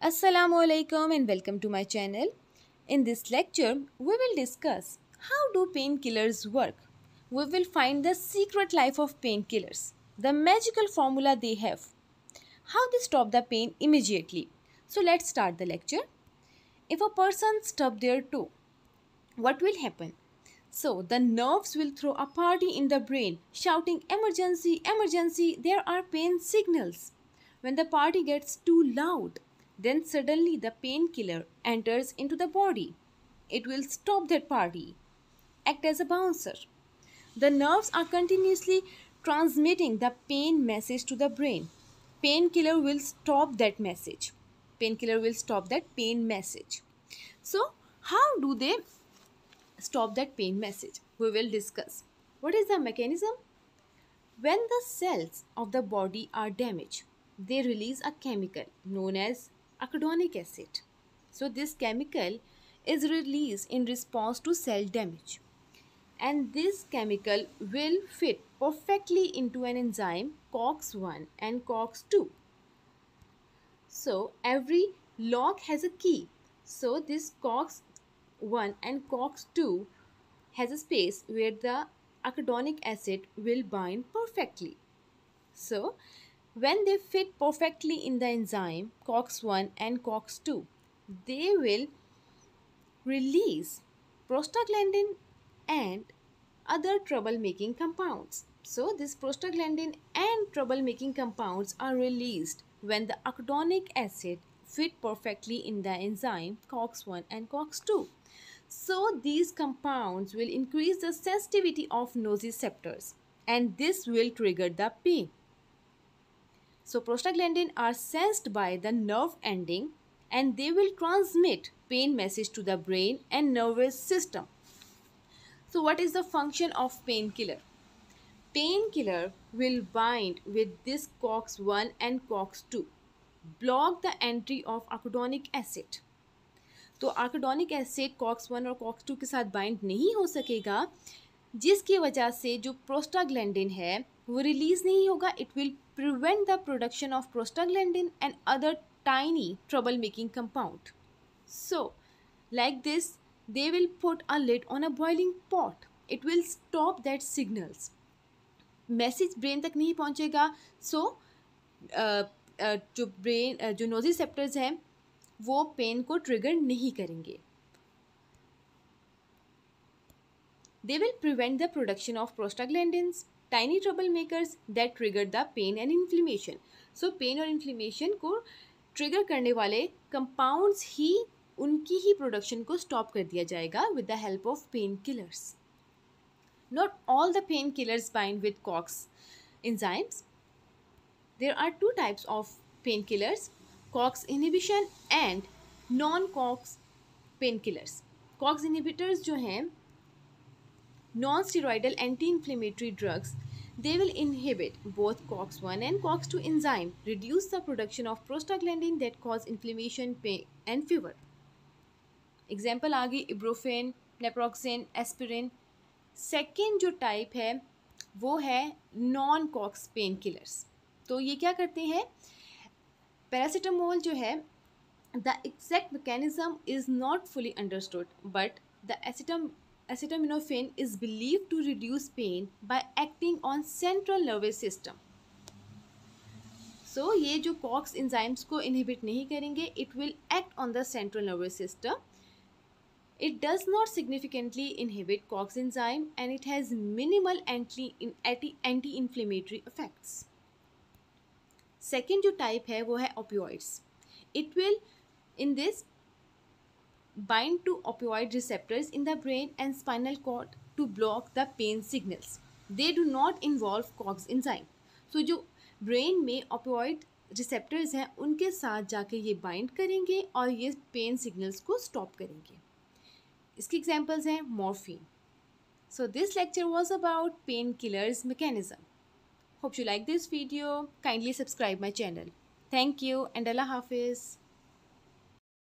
Assalamu alaikum and welcome to my channel. In this lecture, we will discuss how do painkillers work. We will find the secret life of painkillers, the magical formula they have, how they stop the pain immediately. So let's start the lecture. If a person stub their toe, what will happen? So the nerves will throw a party in the brain, shouting emergency, emergency, there are pain signals. When the party gets too loud, then suddenly the painkiller enters into the body. It will stop that party, act as a bouncer. The nerves are continuously transmitting the pain message to the brain. Painkiller will stop that message. Painkiller will stop that pain message. So, how do they stop that pain message? We will discuss. What is the mechanism? When the cells of the body are damaged, they release a chemical known as arachidonic acid. So this chemical is released in response to cell damage. And this chemical will fit perfectly into an enzyme COX-1 and COX-2. So every lock has a key. So this COX-1 and COX-2 has a space where the arachidonic acid will bind perfectly. So when they fit perfectly in the enzyme COX-1 and COX-2, they will release prostaglandin and other troublemaking compounds. So this prostaglandin and troublemaking compounds are released when the arachidonic acid fit perfectly in the enzyme COX-1 and COX-2. So these compounds will increase the sensitivity of nociceptors and this will trigger the pain. So prostaglandin are sensed by the nerve ending and they will transmit pain message to the brain and nervous system. So what is the function of painkiller? Painkiller will bind with this COX-1 and COX-2, block the entry of arachidonic acid. तो arachidonic acid COX-1 और COX-2 के साथ bind नहीं हो सकेगा, जिसकी वजह से जो प्रोस्टाग्लैंडिन है वो रिलीज नहीं होगा. It will prevent the production of prostaglandin and other tiny trouble making compound. So like this they will put a lid on a boiling pot. It will stop that signals. Message brain तक नहीं पहुंचेगा. सो जो brain जो नोजिसेप्टर्स हैं वो pen को trigger नहीं करेंगे. They will prevent the production of prostaglandins, tiny troublemakers that trigger the pain and inflammation. So pain और inflammation को ट्रिगर करने वाले कंपाउंड्स ही उनकी ही प्रोडक्शन को स्टॉप कर दिया जाएगा with the help of painkillers. Not all the painkillers bind with COX enzymes. There are two types of painkillers, COX inhibition and non-COX painkillers. COX inhibitors जो हैं non-steroidal anti-inflammatory drugs, they will inhibit both COX-1 and COX-2 enzyme, reduce the production of prostaglandin that cause inflammation, pain and fever. Example आ गई इब्रोफेन, naproxen, aspirin. Second जो type है वो है non COX pain killers. तो ये क्या करते हैं? पैरासीटामोल जो है, the exact mechanism is not fully understood but the acetaminophen is believed to reduce pain by acting on central nervous system. So ये जो COX enzymes को inhibit नहीं करेंगे, it will act on the central nervous system. It does not significantly inhibit COX enzyme and it has minimal anti-inflammatory effects. Second जो type है वो है opioids. It will in this bind to opioid receptors in the brain and spinal cord to block the pain signals. They do not involve COX enzyme. So जो brain में opioid receptors हैं उनके साथ जाके ये bind करेंगे और ये pain signals को stop करेंगे. इसकी examples हैं morphine. So this lecture was about painkillers mechanism. Hope you like this video. Kindly subscribe my channel. Thank you and Allah Hafiz.